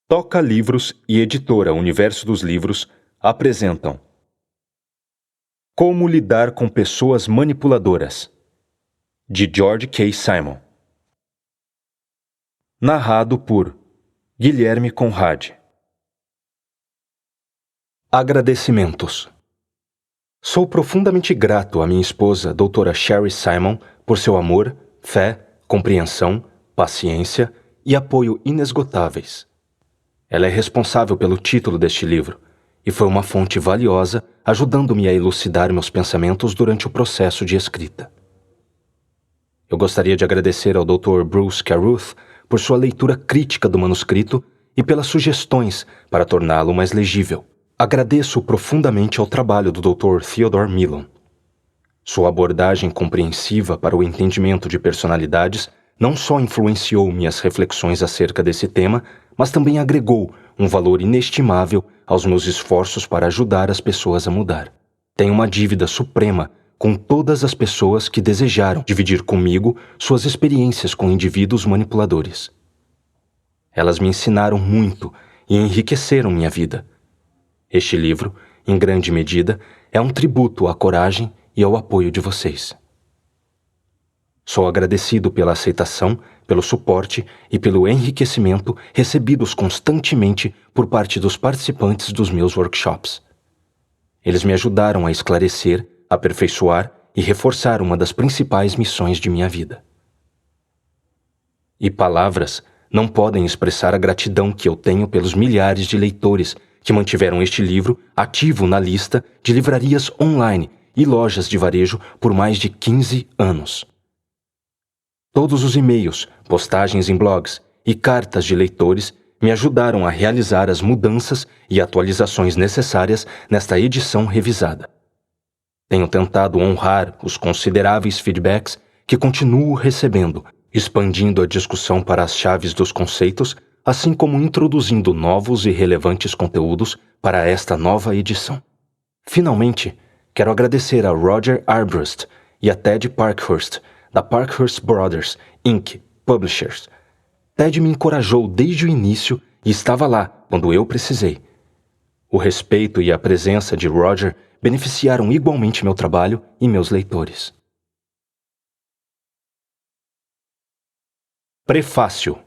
Toca Livros e Editora Universo dos Livros apresentam Como Lidar com Pessoas Manipuladoras, de George K. Simon. Narrado por Guilherme Conrad. Agradecimentos. Sou profundamente grato à minha esposa, doutora Sherry Simon, por seu amor, fé, compreensão, paciência e apoio inesgotáveis. Ela é responsável pelo título deste livro e foi uma fonte valiosa, ajudando-me a elucidar meus pensamentos durante o processo de escrita. Eu gostaria de agradecer ao Dr. Bruce Carruth por sua leitura crítica do manuscrito e pelas sugestões para torná-lo mais legível. Agradeço profundamente ao trabalho do Dr. Theodore Millon. Sua abordagem compreensiva para o entendimento de personalidades não só influenciou minhas reflexões acerca desse tema, mas também agregou um valor inestimável aos meus esforços para ajudar as pessoas a mudar. Tenho uma dívida suprema com todas as pessoas que desejaram dividir comigo suas experiências com indivíduos manipuladores. Elas me ensinaram muito e enriqueceram minha vida. Este livro, em grande medida, é um tributo à coragem e ao apoio de vocês. Sou agradecido pela aceitação, pelo suporte e pelo enriquecimento recebidos constantemente por parte dos participantes dos meus workshops. Eles me ajudaram a esclarecer, aperfeiçoar e reforçar uma das principais missões de minha vida. E palavras não podem expressar a gratidão que eu tenho pelos milhares de leitores que mantiveram este livro ativo na lista de livrarias online e lojas de varejo por mais de 15 anos. Todos os e-mails, postagens em blogs e cartas de leitores me ajudaram a realizar as mudanças e atualizações necessárias nesta edição revisada. Tenho tentado honrar os consideráveis feedbacks que continuo recebendo, expandindo a discussão para as chaves dos conceitos, assim como introduzindo novos e relevantes conteúdos para esta nova edição. Finalmente, quero agradecer a Roger Arbrust e a Ted Parkhurst, da Parkhurst Brothers, Inc., Publishers. Ted me encorajou desde o início e estava lá quando eu precisei. O respeito e a presença de Roger beneficiaram igualmente meu trabalho e meus leitores. Prefácio.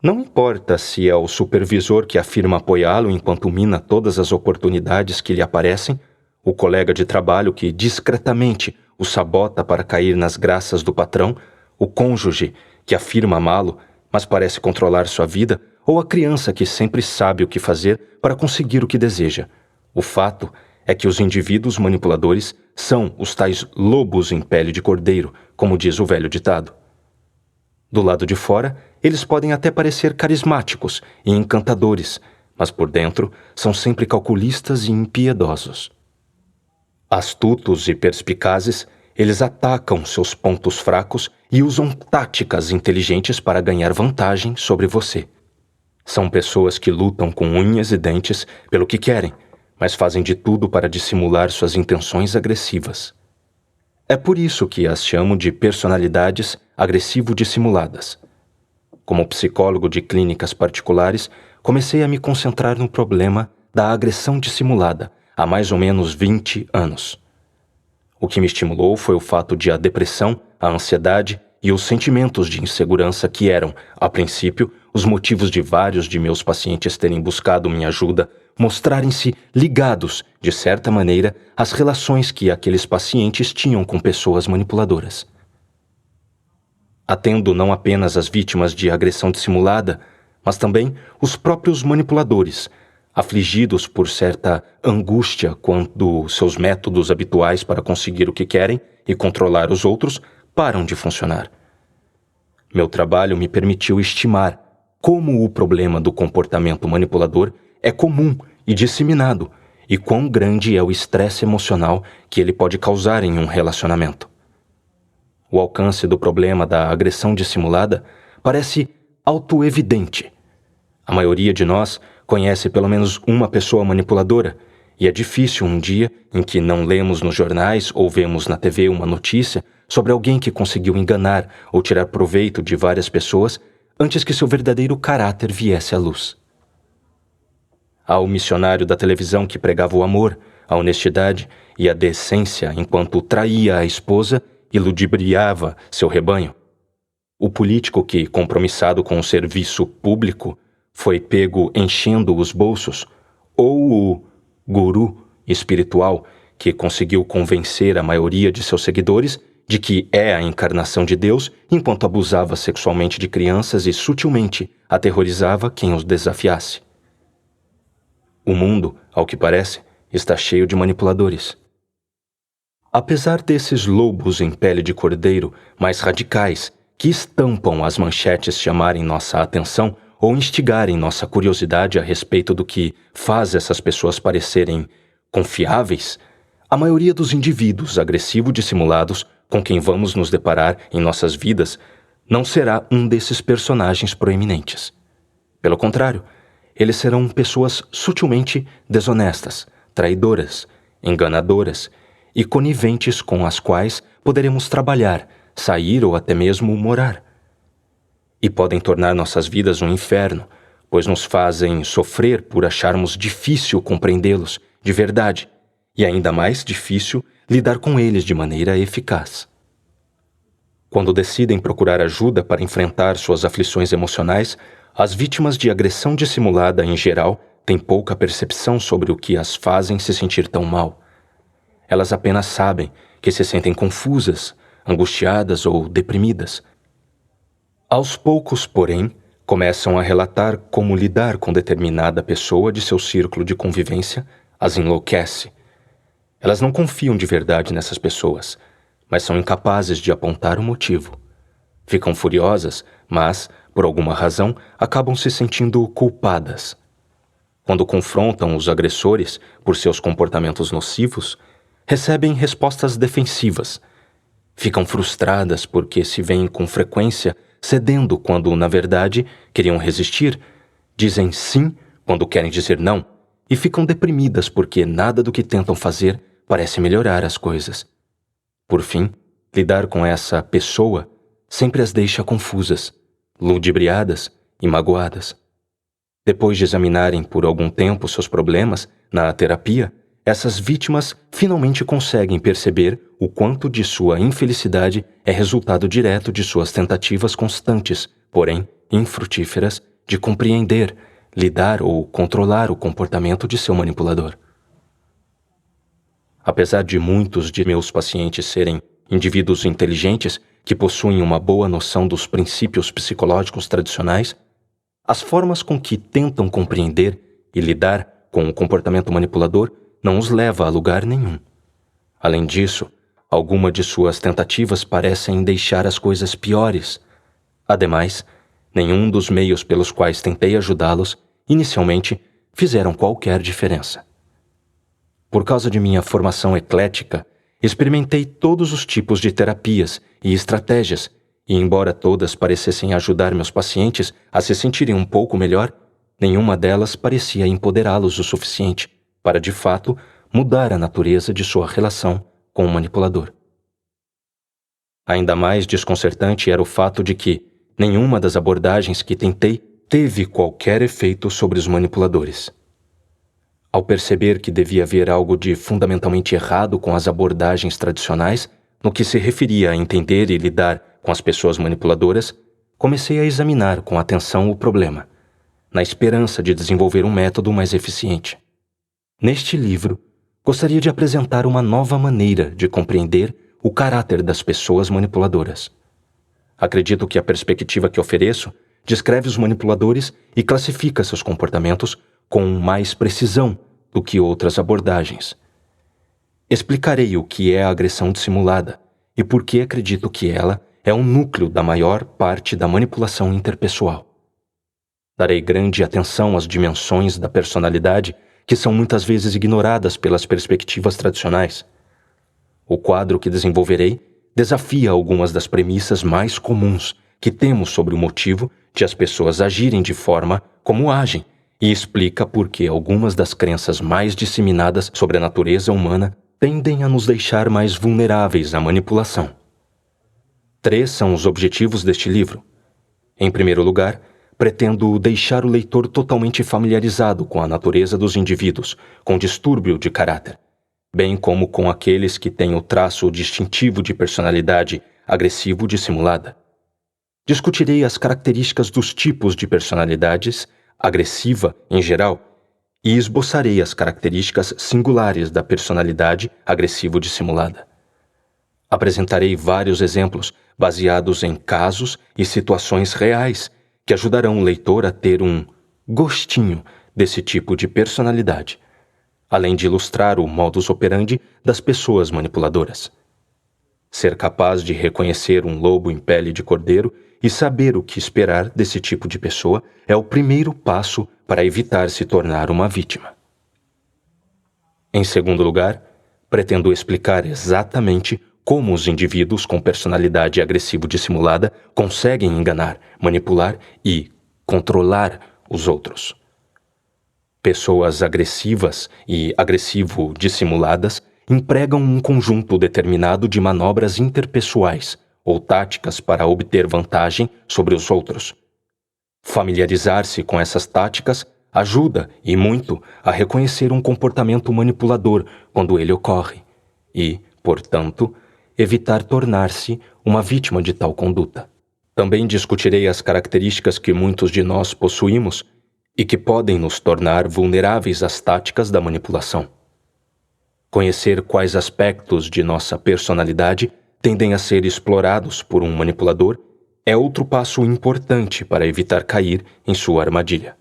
Não importa se é o supervisor que afirma apoiá-lo enquanto mina todas as oportunidades que lhe aparecem, o colega de trabalho que discretamente o sabota para cair nas graças do patrão, o cônjuge que afirma amá-lo, mas parece controlar sua vida, ou a criança que sempre sabe o que fazer para conseguir o que deseja. O fato é que os indivíduos manipuladores são os tais lobos em pele de cordeiro, como diz o velho ditado. Do lado de fora, eles podem até parecer carismáticos e encantadores, mas por dentro são sempre calculistas e impiedosos. Astutos e perspicazes, eles atacam seus pontos fracos e usam táticas inteligentes para ganhar vantagem sobre você. São pessoas que lutam com unhas e dentes pelo que querem, mas fazem de tudo para dissimular suas intenções agressivas. É por isso que as chamo de personalidades agressivo-dissimuladas. Como psicólogo de clínicas particulares, comecei a me concentrar no problema da agressão dissimulada há mais ou menos 20 anos. O que me estimulou foi o fato de a depressão, a ansiedade e os sentimentos de insegurança que eram, a princípio, os motivos de vários de meus pacientes terem buscado minha ajuda mostrarem-se ligados, de certa maneira, às relações que aqueles pacientes tinham com pessoas manipuladoras. Atendo não apenas as vítimas de agressão dissimulada, mas também os próprios manipuladores, afligidos por certa angústia quando seus métodos habituais para conseguir o que querem e controlar os outros param de funcionar. Meu trabalho me permitiu estimar como o problema do comportamento manipulador é comum e disseminado e quão grande é o estresse emocional que ele pode causar em um relacionamento. O alcance do problema da agressão dissimulada parece autoevidente. A maioria de nós conhece pelo menos uma pessoa manipuladora, e é difícil um dia em que não lemos nos jornais ou vemos na TV uma notícia sobre alguém que conseguiu enganar ou tirar proveito de várias pessoas antes que seu verdadeiro caráter viesse à luz. Há o missionário da televisão que pregava o amor, a honestidade e a decência enquanto traía a esposa e ludibriava seu rebanho. O político que, compromissado com o serviço público, foi pego enchendo os bolsos, ou o guru espiritual que conseguiu convencer a maioria de seus seguidores de que é a encarnação de Deus enquanto abusava sexualmente de crianças e sutilmente aterrorizava quem os desafiasse. O mundo, ao que parece, está cheio de manipuladores. Apesar desses lobos em pele de cordeiro mais radicais que estampam as manchetes chamarem nossa atenção ou instigarem nossa curiosidade a respeito do que faz essas pessoas parecerem confiáveis, a maioria dos indivíduos agressivo-dissimulados com quem vamos nos deparar em nossas vidas não será um desses personagens proeminentes. Pelo contrário, eles serão pessoas sutilmente desonestas, traidoras, enganadoras e coniventes com as quais poderemos trabalhar, sair ou até mesmo morar. E podem tornar nossas vidas um inferno, pois nos fazem sofrer por acharmos difícil compreendê-los de verdade e ainda mais difícil lidar com eles de maneira eficaz. Quando decidem procurar ajuda para enfrentar suas aflições emocionais, as vítimas de agressão dissimulada em geral têm pouca percepção sobre o que as fazem se sentir tão mal. Elas apenas sabem que se sentem confusas, angustiadas ou deprimidas. Aos poucos, porém, começam a relatar como lidar com determinada pessoa de seu círculo de convivência as enlouquece. Elas não confiam de verdade nessas pessoas, mas são incapazes de apontar o motivo. Ficam furiosas, mas, por alguma razão, acabam se sentindo culpadas. Quando confrontam os agressores por seus comportamentos nocivos, recebem respostas defensivas. Ficam frustradas porque se veem com frequência cedendo quando, na verdade, queriam resistir, dizem sim quando querem dizer não, e ficam deprimidas porque nada do que tentam fazer parece melhorar as coisas. Por fim, lidar com essa pessoa sempre as deixa confusas, ludibriadas e magoadas. Depois de examinarem por algum tempo seus problemas na terapia, essas vítimas finalmente conseguem perceber o quanto de sua infelicidade é resultado direto de suas tentativas constantes, porém infrutíferas, de compreender, lidar ou controlar o comportamento de seu manipulador. Apesar de muitos de meus pacientes serem indivíduos inteligentes que possuem uma boa noção dos princípios psicológicos tradicionais, as formas com que tentam compreender e lidar com o comportamento manipulador não os leva a lugar nenhum. Além disso, alguma de suas tentativas parecem deixar as coisas piores. Ademais, nenhum dos meios pelos quais tentei ajudá-los, inicialmente, fizeram qualquer diferença. Por causa de minha formação eclética, experimentei todos os tipos de terapias e estratégias, e embora todas parecessem ajudar meus pacientes a se sentirem um pouco melhor, nenhuma delas parecia empoderá-los o suficiente para, de fato, mudar a natureza de sua relação com o manipulador. Ainda mais desconcertante era o fato de que nenhuma das abordagens que tentei teve qualquer efeito sobre os manipuladores. Ao perceber que devia haver algo de fundamentalmente errado com as abordagens tradicionais no que se referia a entender e lidar com as pessoas manipuladoras, comecei a examinar com atenção o problema, na esperança de desenvolver um método mais eficiente. Neste livro, gostaria de apresentar uma nova maneira de compreender o caráter das pessoas manipuladoras. Acredito que a perspectiva que ofereço descreve os manipuladores e classifica seus comportamentos com mais precisão do que outras abordagens. Explicarei o que é a agressão dissimulada e por que acredito que ela é o núcleo da maior parte da manipulação interpessoal. Darei grande atenção às dimensões da personalidade que são muitas vezes ignoradas pelas perspectivas tradicionais. O quadro que desenvolverei desafia algumas das premissas mais comuns que temos sobre o motivo de as pessoas agirem de forma como agem e explica por que algumas das crenças mais disseminadas sobre a natureza humana tendem a nos deixar mais vulneráveis à manipulação. 3 são os objetivos deste livro. Em primeiro lugar, pretendo deixar o leitor totalmente familiarizado com a natureza dos indivíduos com distúrbio de caráter, bem como com aqueles que têm o traço distintivo de personalidade agressivo dissimulada. Discutirei as características dos tipos de personalidades agressiva em geral e esboçarei as características singulares da personalidade agressivo dissimulada. Apresentarei vários exemplos baseados em casos e situações reais que ajudarão o leitor a ter um gostinho desse tipo de personalidade, além de ilustrar o modus operandi das pessoas manipuladoras. Ser capaz de reconhecer um lobo em pele de cordeiro e saber o que esperar desse tipo de pessoa é o primeiro passo para evitar se tornar uma vítima. Em segundo lugar, pretendo explicar exatamente como os indivíduos com personalidade agressivo dissimulada conseguem enganar, manipular e controlar os outros. Pessoas agressivas e agressivo dissimuladas empregam um conjunto determinado de manobras interpessoais ou táticas para obter vantagem sobre os outros. Familiarizar-se com essas táticas ajuda, e muito, a reconhecer um comportamento manipulador quando ele ocorre e, portanto, evitar tornar-se uma vítima de tal conduta. Também discutirei as características que muitos de nós possuímos e que podem nos tornar vulneráveis às táticas da manipulação. Conhecer quais aspectos de nossa personalidade tendem a ser explorados por um manipulador é outro passo importante para evitar cair em sua armadilha.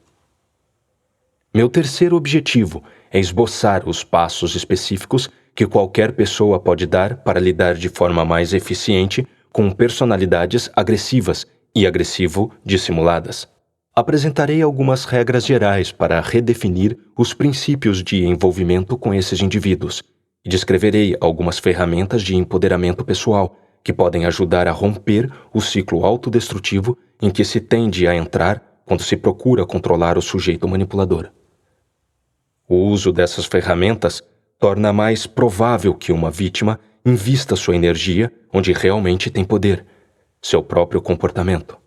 Meu terceiro objetivo é esboçar os passos específicos que qualquer pessoa pode dar para lidar de forma mais eficiente com personalidades agressivas e agressivo dissimuladas. Apresentarei algumas regras gerais para redefinir os princípios de envolvimento com esses indivíduos e descreverei algumas ferramentas de empoderamento pessoal que podem ajudar a romper o ciclo autodestrutivo em que se tende a entrar quando se procura controlar o sujeito manipulador. O uso dessas ferramentas torna mais provável que uma vítima invista sua energia onde realmente tem poder, seu próprio comportamento.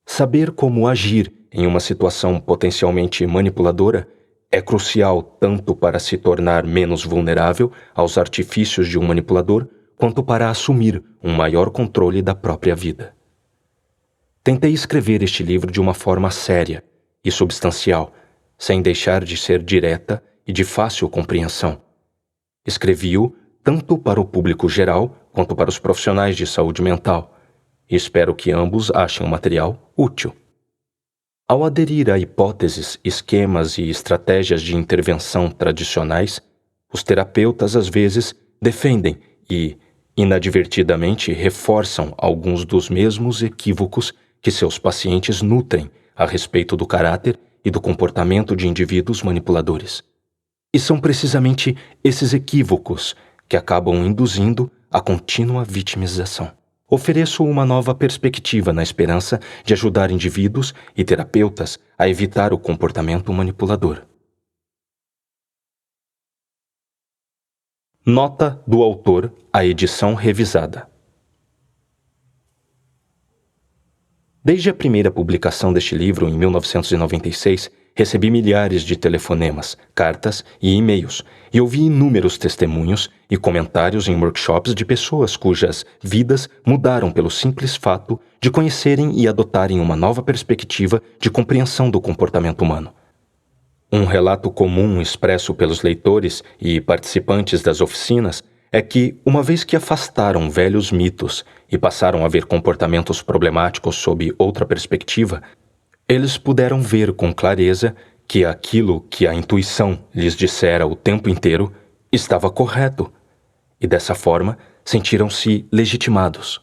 Saber como agir em uma situação potencialmente manipuladora é crucial tanto para se tornar menos vulnerável aos artifícios de um manipulador, quanto para assumir um maior controle da própria vida. Tentei escrever este livro de uma forma séria e substancial, sem deixar de ser direta e de fácil compreensão. Escrevi-o tanto para o público geral quanto para os profissionais de saúde mental, e espero que ambos achem o material útil. Ao aderir a hipóteses, esquemas e estratégias de intervenção tradicionais, os terapeutas às vezes defendem e, inadvertidamente, reforçam alguns dos mesmos equívocos que seus pacientes nutrem a respeito do caráter e do comportamento de indivíduos manipuladores. E são precisamente esses equívocos que acabam induzindo a contínua vitimização. Ofereço uma nova perspectiva na esperança de ajudar indivíduos e terapeutas a evitar o comportamento manipulador. Nota do autor à edição revisada. Desde a primeira publicação deste livro, em 1996, recebi milhares de telefonemas, cartas e e-mails, e ouvi inúmeros testemunhos e comentários em workshops de pessoas cujas vidas mudaram pelo simples fato de conhecerem e adotarem uma nova perspectiva de compreensão do comportamento humano. Um relato comum expresso pelos leitores e participantes das oficinas é que, uma vez que afastaram velhos mitos e passaram a ver comportamentos problemáticos sob outra perspectiva, eles puderam ver com clareza que aquilo que a intuição lhes dissera o tempo inteiro estava correto, e dessa forma sentiram-se legitimados.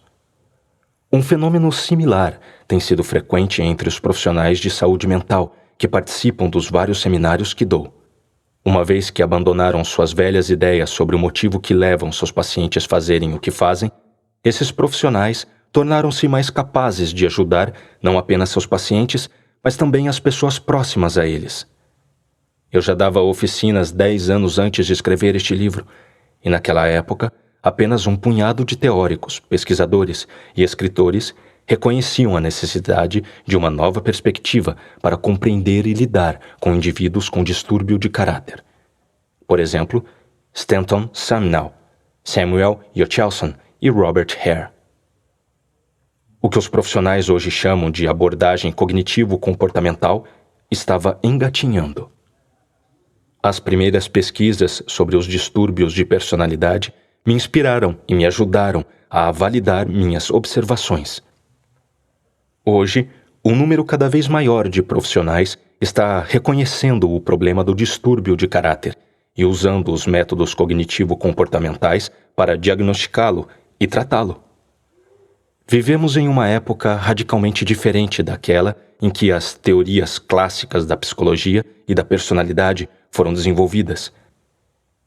Um fenômeno similar tem sido frequente entre os profissionais de saúde mental que participam dos vários seminários que dou. Uma vez que abandonaram suas velhas ideias sobre o motivo que levam seus pacientes a fazerem o que fazem, esses profissionais tornaram-se mais capazes de ajudar não apenas seus pacientes, mas também as pessoas próximas a eles. Eu já dava oficinas 10 anos antes de escrever este livro, e naquela época, apenas um punhado de teóricos, pesquisadores e escritores reconheciam a necessidade de uma nova perspectiva para compreender e lidar com indivíduos com distúrbio de caráter. Por exemplo, Stanton Sumnall, Samuel Yochelson e Robert Hare. O que os profissionais hoje chamam de abordagem cognitivo-comportamental estava engatinhando. As primeiras pesquisas sobre os distúrbios de personalidade me inspiraram e me ajudaram a validar minhas observações. Hoje, um número cada vez maior de profissionais está reconhecendo o problema do distúrbio de caráter e usando os métodos cognitivo-comportamentais para diagnosticá-lo e tratá-lo. Vivemos em uma época radicalmente diferente daquela em que as teorias clássicas da psicologia e da personalidade foram desenvolvidas.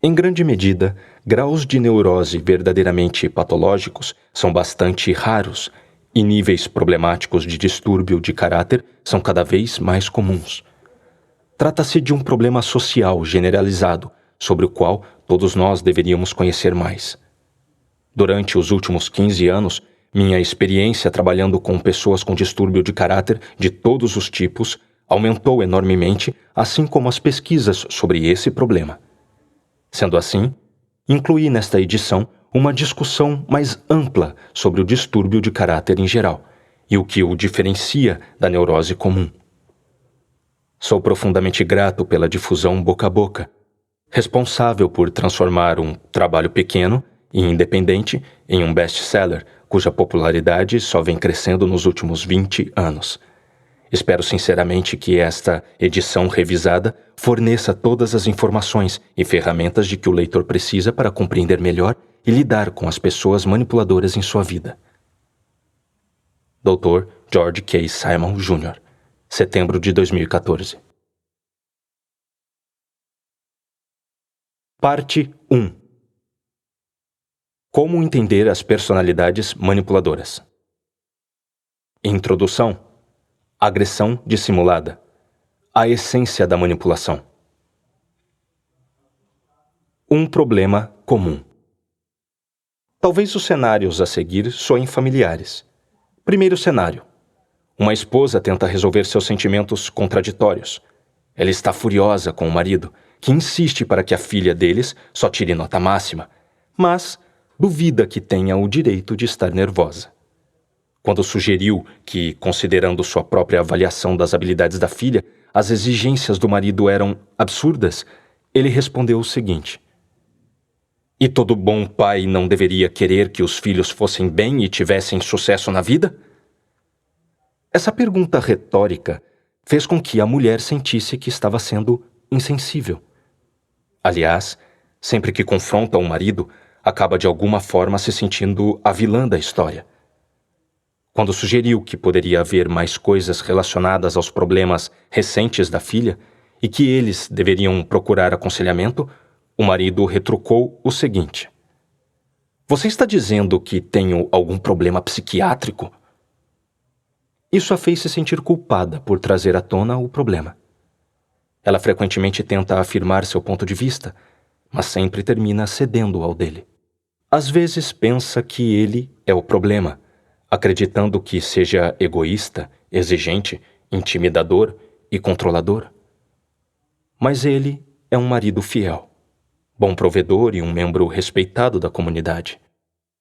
Em grande medida, graus de neurose verdadeiramente patológicos são bastante raros e níveis problemáticos de distúrbio de caráter são cada vez mais comuns. Trata-se de um problema social generalizado, sobre o qual todos nós deveríamos conhecer mais. Durante os últimos 15 anos, minha experiência trabalhando com pessoas com distúrbio de caráter de todos os tipos aumentou enormemente, assim como as pesquisas sobre esse problema. Sendo assim, incluí nesta edição uma discussão mais ampla sobre o distúrbio de caráter em geral e o que o diferencia da neurose comum. Sou profundamente grato pela difusão boca a boca, responsável por transformar um trabalho pequeno e independente em um best-seller cuja popularidade só vem crescendo nos últimos 20 anos. Espero sinceramente que esta edição revisada forneça todas as informações e ferramentas de que o leitor precisa para compreender melhor e lidar com as pessoas manipuladoras em sua vida. Dr. George K. Simon, Jr., setembro de 2014. Parte 1. Como entender as personalidades manipuladoras. Introdução. Agressão dissimulada. A essência da manipulação. Um problema comum. Talvez os cenários a seguir soem familiares. Primeiro cenário. Uma esposa tenta resolver seus sentimentos contraditórios. Ela está furiosa com o marido, que insiste para que a filha deles só tire nota máxima, mas duvida que tenha o direito de estar nervosa. Quando sugeriu que, considerando sua própria avaliação das habilidades da filha, as exigências do marido eram absurdas, ele respondeu o seguinte: "E todo bom pai não deveria querer que os filhos fossem bem e tivessem sucesso na vida?" Essa pergunta retórica fez com que a mulher sentisse que estava sendo insensível. Aliás, sempre que confronta o marido, acaba de alguma forma se sentindo a vilã da história. Quando sugeriu que poderia haver mais coisas relacionadas aos problemas recentes da filha e que eles deveriam procurar aconselhamento, o marido retrucou o seguinte: "Você está dizendo que tenho algum problema psiquiátrico?" Isso a fez se sentir culpada por trazer à tona o problema. Ela frequentemente tenta afirmar seu ponto de vista, mas sempre termina cedendo ao dele. Às vezes pensa que ele é o problema, acreditando que seja egoísta, exigente, intimidador e controlador. Mas ele é um marido fiel, bom provedor e um membro respeitado da comunidade.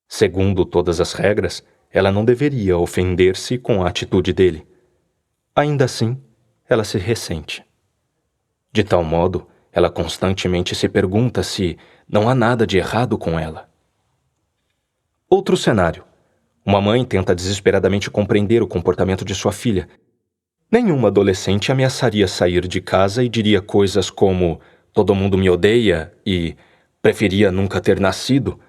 Segundo todas as regras, ela não deveria ofender-se com a atitude dele. Ainda assim, ela se ressente. De tal modo, ela constantemente se pergunta se não há nada de errado com ela. Outro cenário. Uma mãe tenta desesperadamente compreender o comportamento de sua filha. Nenhuma adolescente ameaçaria sair de casa e diria coisas como "todo mundo me odeia" e "preferia nunca ter nascido",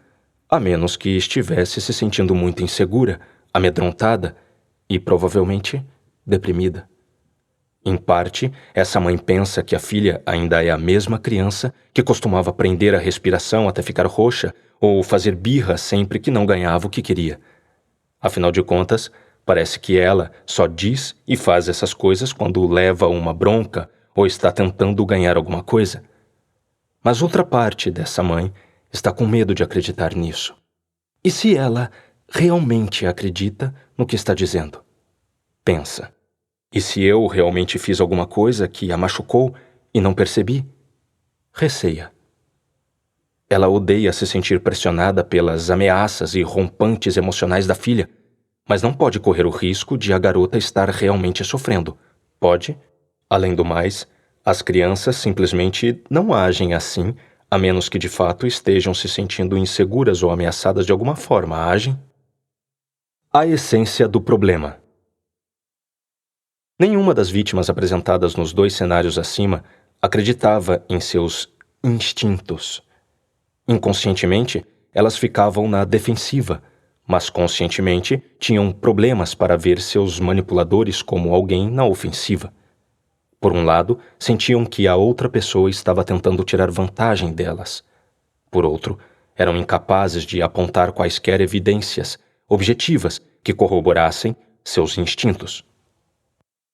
a menos que estivesse se sentindo muito insegura, amedrontada e, provavelmente, deprimida. Em parte, essa mãe pensa que a filha ainda é a mesma criança que costumava prender a respiração até ficar roxa ou fazer birra sempre que não ganhava o que queria. Afinal de contas, parece que ela só diz e faz essas coisas quando leva uma bronca ou está tentando ganhar alguma coisa. Mas outra parte dessa mãe está com medo de acreditar nisso. E se ela realmente acredita no que está dizendo. Pensa: e se eu realmente fiz alguma coisa que a machucou e não percebi? Receia. Ela odeia se sentir pressionada pelas ameaças e rompantes emocionais da filha, mas não pode correr o risco de a garota estar realmente sofrendo. Pode? Além do mais, as crianças simplesmente não agem assim, a menos que de fato estejam se sentindo inseguras ou ameaçadas de alguma forma. Agem? A essência do problema. Nenhuma das vítimas apresentadas nos 2 cenários acima acreditava em seus instintos. Inconscientemente, elas ficavam na defensiva, mas conscientemente tinham problemas para ver seus manipuladores como alguém na ofensiva. Por um lado, sentiam que a outra pessoa estava tentando tirar vantagem delas. Por outro, eram incapazes de apontar quaisquer evidências objetivas que corroborassem seus instintos.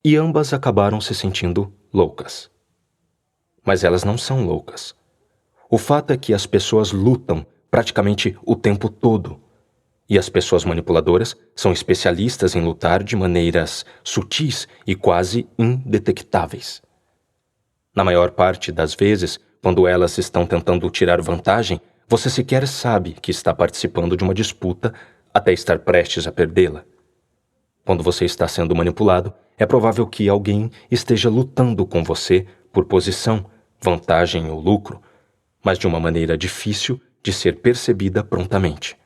E ambas acabaram se sentindo loucas. Mas elas não são loucas. O fato é que as pessoas lutam praticamente o tempo todo. E as pessoas manipuladoras são especialistas em lutar de maneiras sutis e quase indetectáveis. Na maior parte das vezes, quando elas estão tentando tirar vantagem, você sequer sabe que está participando de uma disputa até estar prestes a perdê-la. Quando você está sendo manipulado, é provável que alguém esteja lutando com você por posição, vantagem ou lucro, mas de uma maneira difícil de ser percebida prontamente.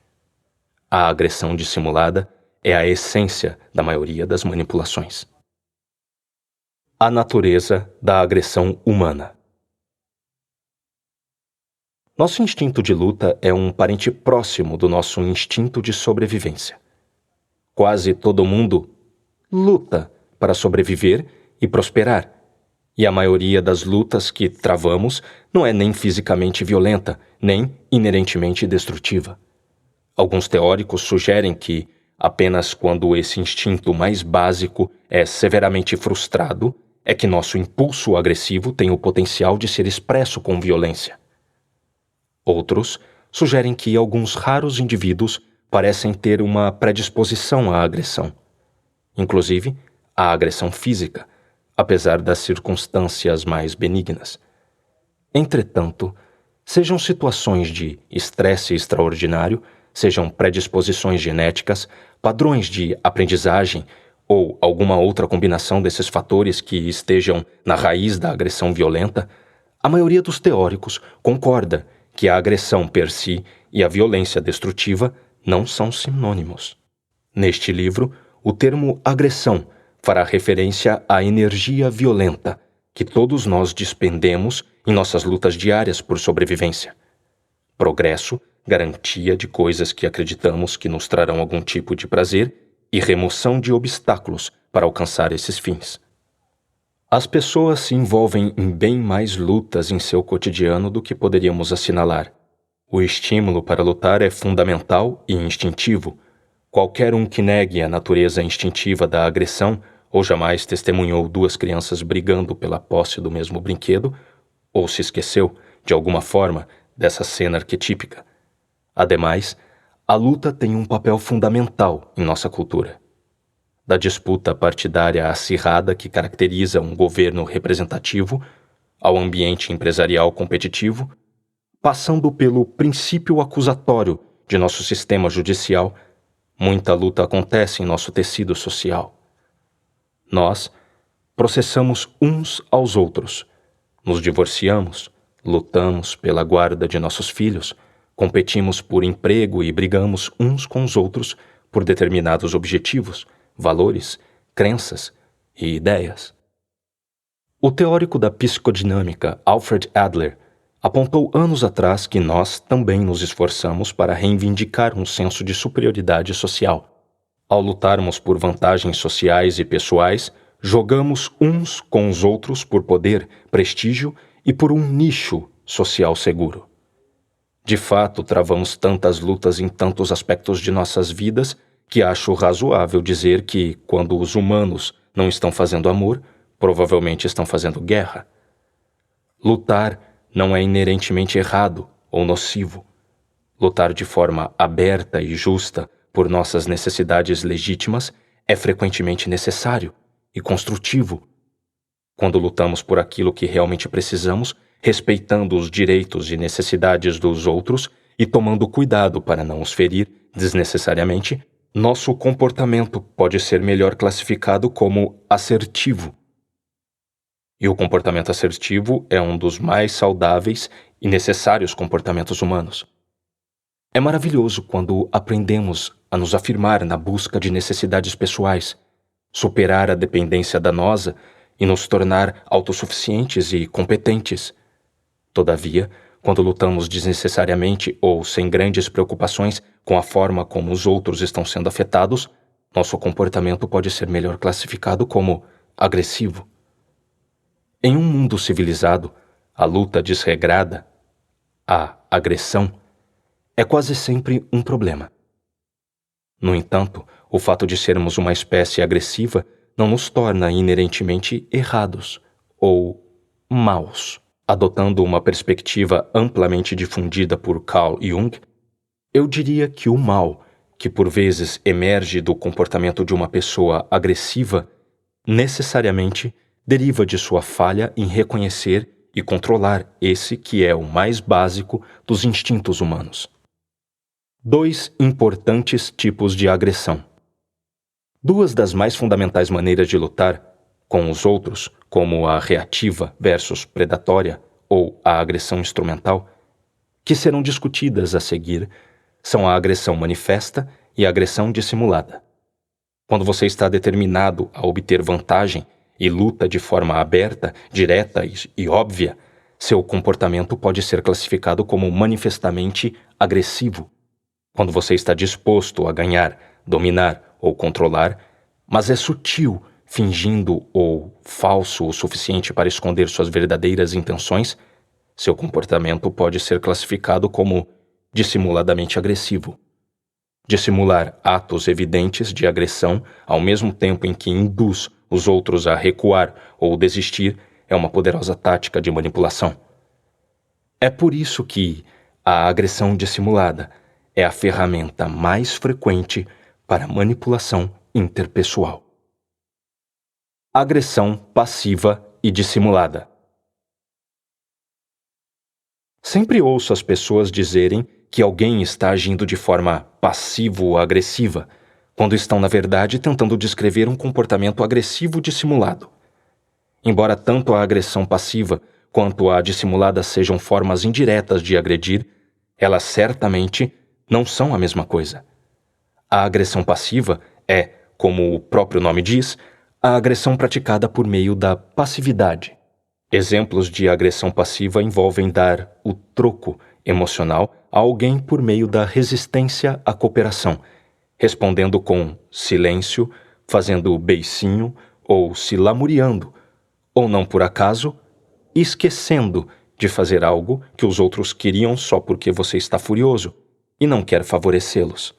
A agressão dissimulada é a essência da maioria das manipulações. A natureza da agressão humana. Nosso instinto de luta é um parente próximo do nosso instinto de sobrevivência. Quase todo mundo luta para sobreviver e prosperar, e a maioria das lutas que travamos não é nem fisicamente violenta, nem inerentemente destrutiva. Alguns teóricos sugerem que, apenas quando esse instinto mais básico é severamente frustrado, é que nosso impulso agressivo tem o potencial de ser expresso com violência. Outros sugerem que alguns raros indivíduos parecem ter uma predisposição à agressão, inclusive à agressão física, apesar das circunstâncias mais benignas. Entretanto, sejam situações de estresse extraordinário, sejam predisposições genéticas, padrões de aprendizagem ou alguma outra combinação desses fatores que estejam na raiz da agressão violenta, a maioria dos teóricos concorda que a agressão per si e a violência destrutiva não são sinônimos. Neste livro, o termo agressão fará referência à energia violenta que todos nós despendemos em nossas lutas diárias por sobrevivência. Progresso, garantia de coisas que acreditamos que nos trarão algum tipo de prazer e remoção de obstáculos para alcançar esses fins. As pessoas se envolvem em bem mais lutas em seu cotidiano do que poderíamos assinalar. O estímulo para lutar é fundamental e instintivo. Qualquer um que negue a natureza instintiva da agressão ou jamais testemunhou 2 crianças brigando pela posse do mesmo brinquedo, ou se esqueceu, de alguma forma, dessa cena arquetípica. Ademais, a luta tem um papel fundamental em nossa cultura. Da disputa partidária acirrada que caracteriza um governo representativo, ao ambiente empresarial competitivo, passando pelo princípio acusatório de nosso sistema judicial, muita luta acontece em nosso tecido social. Nós processamos uns aos outros, nos divorciamos, lutamos pela guarda de nossos filhos, competimos por emprego e brigamos uns com os outros por determinados objetivos, valores, crenças e ideias. O teórico da psicodinâmica Alfred Adler apontou anos atrás que nós também nos esforçamos para reivindicar um senso de superioridade social. Ao lutarmos por vantagens sociais e pessoais, jogamos uns com os outros por poder, prestígio e por um nicho social seguro. De fato, travamos tantas lutas em tantos aspectos de nossas vidas que acho razoável dizer que, quando os humanos não estão fazendo amor, provavelmente estão fazendo guerra. Lutar não é inerentemente errado ou nocivo. Lutar de forma aberta e justa por nossas necessidades legítimas é frequentemente necessário e construtivo. Quando lutamos por aquilo que realmente precisamos, respeitando os direitos e necessidades dos outros e tomando cuidado para não os ferir desnecessariamente, nosso comportamento pode ser melhor classificado como assertivo. E o comportamento assertivo é um dos mais saudáveis e necessários comportamentos humanos. É maravilhoso quando aprendemos a nos afirmar na busca de necessidades pessoais, superar a dependência danosa e nos tornar autossuficientes e competentes. Todavia, quando lutamos desnecessariamente ou sem grandes preocupações com a forma como os outros estão sendo afetados, nosso comportamento pode ser melhor classificado como agressivo. Em um mundo civilizado, a luta desregrada, a agressão, é quase sempre um problema. No entanto, o fato de sermos uma espécie agressiva não nos torna inerentemente errados ou maus. Adotando uma perspectiva amplamente difundida por Carl Jung, eu diria que o mal, que por vezes emerge do comportamento de uma pessoa agressiva, necessariamente deriva de sua falha em reconhecer e controlar esse que é o mais básico dos instintos humanos. 2 importantes tipos de agressão. 2 das mais fundamentais maneiras de lutar com os outros, como a reativa versus predatória ou a agressão instrumental, que serão discutidas a seguir, são a agressão manifesta e a agressão dissimulada. Quando você está determinado a obter vantagem e luta de forma aberta, direta e óbvia, seu comportamento pode ser classificado como manifestamente agressivo. Quando você está disposto a ganhar, dominar ou controlar, mas é sutil, fingindo ou falso o suficiente para esconder suas verdadeiras intenções, seu comportamento pode ser classificado como dissimuladamente agressivo. Dissimular atos evidentes de agressão ao mesmo tempo em que induz os outros a recuar ou desistir é uma poderosa tática de manipulação. É por isso que a agressão dissimulada é a ferramenta mais frequente para manipulação interpessoal. Agressão passiva e dissimulada. Sempre ouço as pessoas dizerem que alguém está agindo de forma passivo-agressiva, quando estão, na verdade, tentando descrever um comportamento agressivo dissimulado. Embora tanto a agressão passiva quanto a dissimulada sejam formas indiretas de agredir, elas certamente não são a mesma coisa. A agressão passiva é, como o próprio nome diz, a agressão praticada por meio da passividade. Exemplos de agressão passiva envolvem dar o troco emocional a alguém por meio da resistência à cooperação, respondendo com silêncio, fazendo beicinho ou se lamuriando, ou não por acaso, esquecendo de fazer algo que os outros queriam só porque você está furioso e não quer favorecê-los.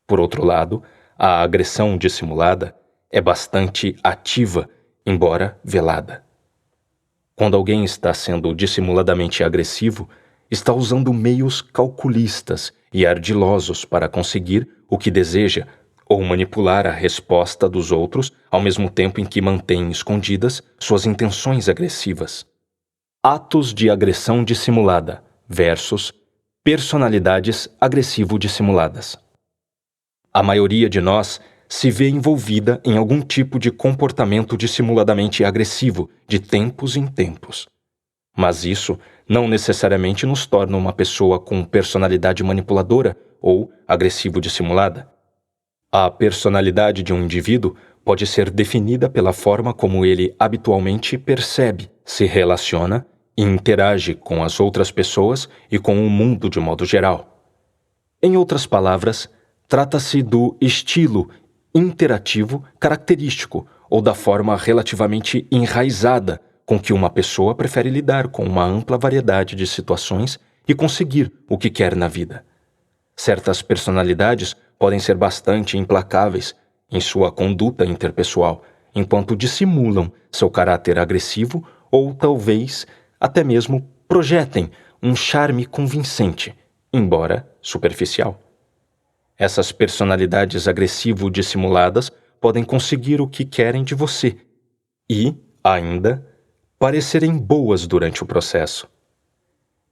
Por outro lado, a agressão dissimulada é bastante ativa, embora velada. Quando alguém está sendo dissimuladamente agressivo, está usando meios calculistas e ardilosos para conseguir o que deseja ou manipular a resposta dos outros ao mesmo tempo em que mantém escondidas suas intenções agressivas. Atos de agressão dissimulada versus personalidades agressivo-dissimuladas. A maioria de nós se vê envolvida em algum tipo de comportamento dissimuladamente agressivo de tempos em tempos. Mas isso não necessariamente nos torna uma pessoa com personalidade manipuladora ou agressivo-dissimulada. A personalidade de um indivíduo pode ser definida pela forma como ele habitualmente percebe, se relaciona e interage com as outras pessoas e com o mundo de modo geral. Em outras palavras, trata-se do estilo interativo característico ou da forma relativamente enraizada com que uma pessoa prefere lidar com uma ampla variedade de situações e conseguir o que quer na vida. Certas personalidades podem ser bastante implacáveis em sua conduta interpessoal, enquanto dissimulam seu caráter agressivo ou talvez até mesmo projetem um charme convincente, embora superficial. Essas personalidades agressivo-dissimuladas podem conseguir o que querem de você e, ainda, parecerem boas durante o processo.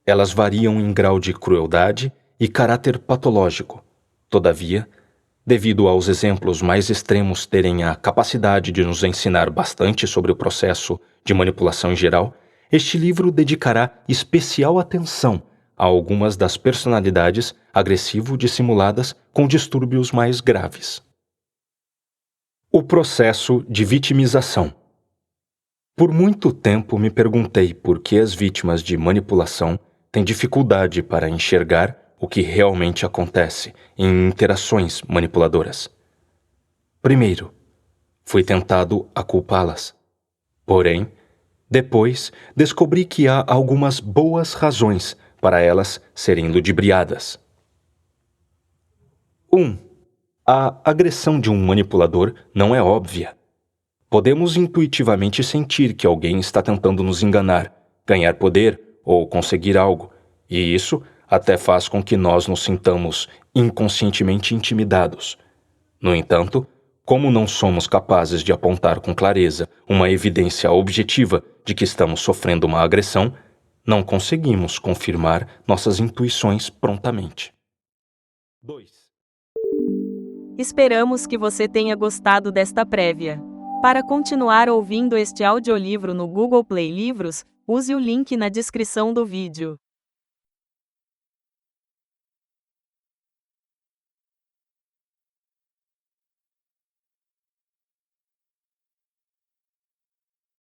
Elas variam em grau de crueldade e caráter patológico. Todavia, devido aos exemplos mais extremos terem a capacidade de nos ensinar bastante sobre o processo de manipulação em geral, este livro dedicará especial atenção a algumas das personalidades agressivo-dissimuladas com distúrbios mais graves. O processo de vitimização. Por muito tempo me perguntei por que as vítimas de manipulação têm dificuldade para enxergar o que realmente acontece em interações manipuladoras. Primeiro, fui tentado a culpá-las. Porém, depois descobri que há algumas boas razões para elas serem ludibriadas. 1. A agressão de um manipulador não é óbvia. Podemos intuitivamente sentir que alguém está tentando nos enganar, ganhar poder ou conseguir algo, e isso até faz com que nós nos sintamos inconscientemente intimidados. No entanto, como não somos capazes de apontar com clareza uma evidência objetiva de que estamos sofrendo uma agressão, não conseguimos confirmar nossas intuições prontamente. 2. Esperamos que você tenha gostado desta prévia. Para continuar ouvindo este audiolivro no Google Play Livros, use o link na descrição do vídeo.